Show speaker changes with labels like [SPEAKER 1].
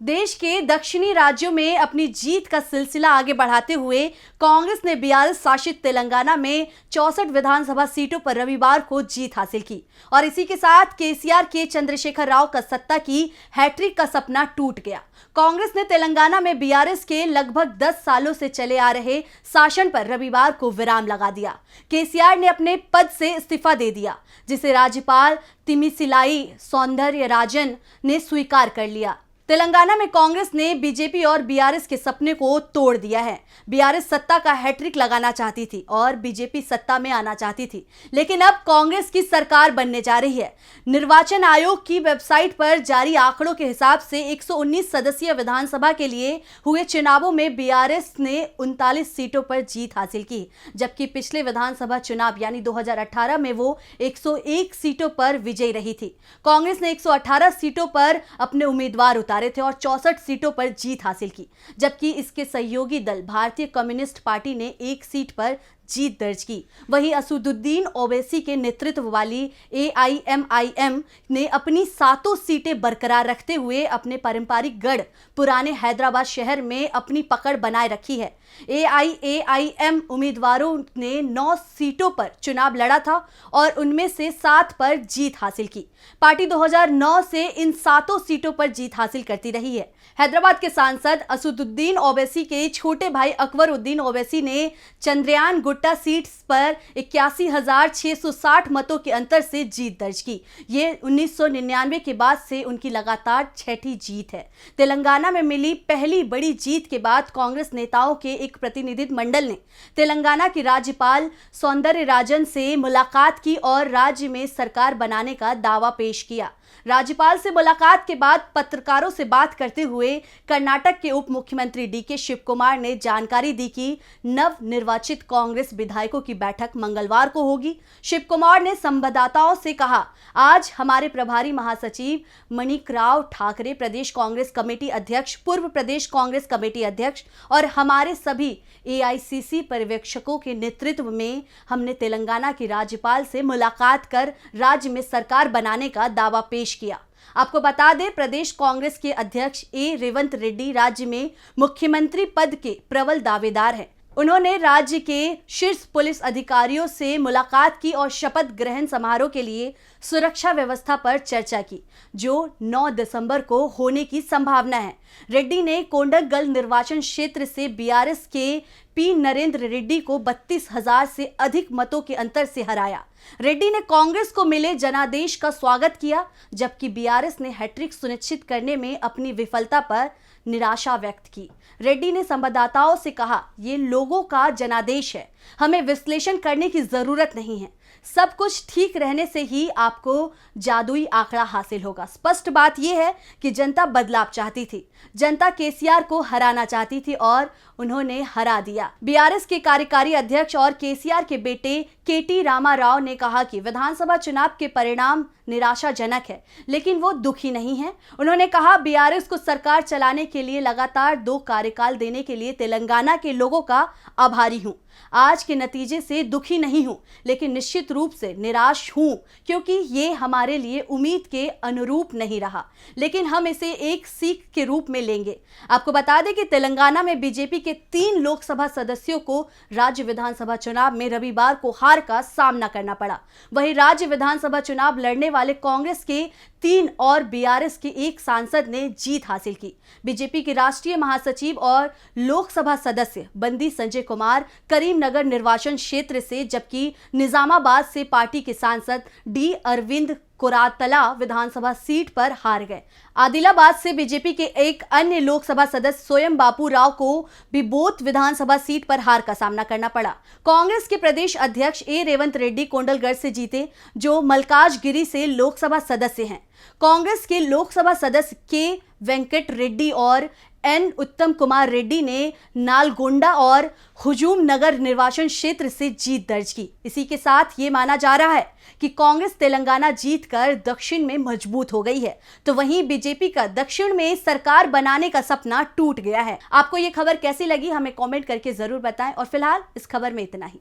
[SPEAKER 1] देश के दक्षिणी राज्यों में अपनी जीत का सिलसिला आगे बढ़ाते हुए कांग्रेस ने बीआरएस शासित तेलंगाना में 64 विधानसभा सीटों पर रविवार को जीत हासिल की और इसी के साथ केसीआर के चंद्रशेखर राव का सत्ता की हैट्रिक का सपना टूट गया। कांग्रेस ने तेलंगाना में बीआरएस के लगभग 10 सालों से चले आ रहे शासन पर रविवार को विराम लगा दिया। केसीआर ने अपने पद से इस्तीफा दे दिया, जिसे राज्यपाल तिमिसिलाई सौंदरराजन ने स्वीकार कर लिया। तेलंगाना में कांग्रेस ने बीजेपी और बीआरएस के सपने को तोड़ दिया है। बीआरएस सत्ता का हैट्रिक लगाना चाहती थी और बीजेपी सत्ता में आना चाहती थी, लेकिन अब कांग्रेस की सरकार बनने जा रही है। निर्वाचन आयोग की वेबसाइट पर जारी आंकड़ों के हिसाब से 119 सदस्यीय विधानसभा के लिए हुए चुनावों में बीआरएस ने 39 सीटों पर जीत हासिल की, जबकि पिछले विधानसभा चुनाव यानी 2018 में वो 101 सीटों पर विजयी रही थी। कांग्रेस ने 118 सीटों पर अपने उम्मीदवार उतारे थे और 64 सीटों पर जीत हासिल की, जबकि इसके सहयोगी दल भारतीय कम्युनिस्ट पार्टी ने 1 सीट पर जीत दर्ज की। वहीं असदुद्दीन ओवैसी के नेतृत्व वाली एआईएमआईएम ने अपनी 7 सीटें बरकरार रखते हुए अपने पारंपरिक गढ़ पुराने हैदराबाद शहर में अपनी पकड़ बनाए रखी है। एआईएमआईएम उम्मीदवारों ने 9 सीटों पर चुनाव लड़ा था और उनमें से 7 पर जीत हासिल की। पार्टी 2009 से इन 7 सीटों पर जीत हासिल करती रही है। हैदराबाद के सांसद असदुद्दीन ओवैसी के छोटे भाई अकबरुद्दीन ओवैसी ने चंद्रयान गुट्टा सीट पर 81,660 मतों के अंतर से जीत दर्ज की। ये 1999 के बाद से उनकी लगातार 6ठी जीत है। तेलंगाना में मिली पहली बड़ी जीत के बाद कांग्रेस नेताओं के एक प्रतिनिधि मंडल ने तेलंगाना की राज्यपाल सौंदरराजन से मुलाकात की और राज्य में सरकार बनाने का दावा पेश किया। राज्यपाल से मुलाकात के बाद पत्रकारों से बात करते हुए कर्नाटक के उप मुख्यमंत्री डीके शिव कुमार ने जानकारी दी कि नव निर्वाचित कांग्रेस विधायकों की बैठक मंगलवार को होगी। शिव कुमार ने संवाददाताओं से कहा, आज हमारे प्रभारी महासचिव मणिकराव ठाकरे, प्रदेश कांग्रेस कमेटी अध्यक्ष, पूर्व प्रदेश कांग्रेस कमेटी अध्यक्ष और हमारे सभी एआईसीसी पर्यवेक्षकों के नेतृत्व में हमने तेलंगाना की राज्यपाल से मुलाकात कर राज्य में सरकार बनाने का दावा पेश किया। आपको बता दें, प्रदेश कांग्रेस के अध्यक्ष रेवंत रेड्डी राज्य में मुख्यमंत्री पद के प्रबल दावेदार हैं। उन्होंने राज्य के शीर्ष पुलिस अधिकारियों से मुलाकात की और शपथ ग्रहण समारोह के लिए सुरक्षा व्यवस्था पर चर्चा की, जो 9 दिसंबर को होने की संभावना है। रेड्डी ने कोंडगल निर्वाचन क्षेत्र से बीआरएस के पी नरेंद्र रेड्डी को 32,000 से अधिक मतों के अंतर से हराया। रेड्डी ने कांग्रेस को मिले जनादेश का स्वागत किया, जबकि बीआरएस ने हैट्रिक सुनिश्चित करने में अपनी विफलता पर निराशा व्यक्त की। रेड्डी ने संवाददाताओं से कहा, ये लोगों का जनादेश है, हमें विश्लेषण करने की जरूरत नहीं है। सब कुछ ठीक रहने से ही आपको जादुई आंकड़ा हासिल होगा। स्पष्ट बात यह है कि जनता बदलाव चाहती थी, जनता केसीआर को हराना चाहती थी और उन्होंने हरा दिया। बीआरएस के कार्यकारी अध्यक्ष और केसीआर के बेटे केटी रामाराव ने कहा कि विधानसभा चुनाव के परिणाम निराशाजनक है, लेकिन वो दुखी नहीं है। उन्होंने कहा, बीआरएस को सरकार चलाने के लिए लगातार 2 कार्यकाल देने के लिए तेलंगाना के लोगों का आभारी हूं। आज के नतीजे से दुखी नहीं हूं, लेकिन निश्चित रूप से निराश हूं, क्योंकि ये हमारे लिए उम्मीद के अनुरूप नहीं रहा, लेकिन हम इसे एक सीख के रूप में लेंगे। आपको बता दें कि तेलंगाना में बीजेपी के 3 लोकसभा सदस्यों को राज्य विधानसभा चुनाव में रविवार को हार का सामना करना पड़ा। वहीं राज्य विधानसभा चुनाव लड़ने वाले कांग्रेस के 3 और बीआरएस के 1 सांसद ने जीत हासिल की। बीजेपी के राष्ट्रीय महासचिव और लोकसभा सदस्य बंदी संजय कुमार करीमनगर निर्वाचन क्षेत्र से, जबकि निजामाबाद से पार्टी के सांसद डी अरविंद कोरातला विधानसभा सीट पर हार गए। आदिलाबाद से बीजेपी के एक अन्य लोकसभा सदस्य स्वयं बापू राव को भी बोथ विधानसभा सीट पर हार का सामना करना पड़ा। कांग्रेस के प्रदेश अध्यक्ष रेवंत रेड्डी कोंडलगढ़ से जीते, जो मलकाजगिरी से लोकसभा सदस्य हैं। कांग्रेस के लोकसभा सदस्य के वेंकट रेड्डी और एन उत्तम कुमार रेड्डी ने नालगोंडा और हुजूम नगर निर्वाचन क्षेत्र से जीत दर्ज की। इसी के साथ ये माना जा रहा है कि कांग्रेस तेलंगाना जीतकर दक्षिण में मजबूत हो गई है, तो वहीं बीजेपी का दक्षिण में सरकार बनाने का सपना टूट गया है। आपको ये खबर कैसी लगी, हमें कमेंट करके जरूर बताएं और फिलहाल इस खबर में इतना ही।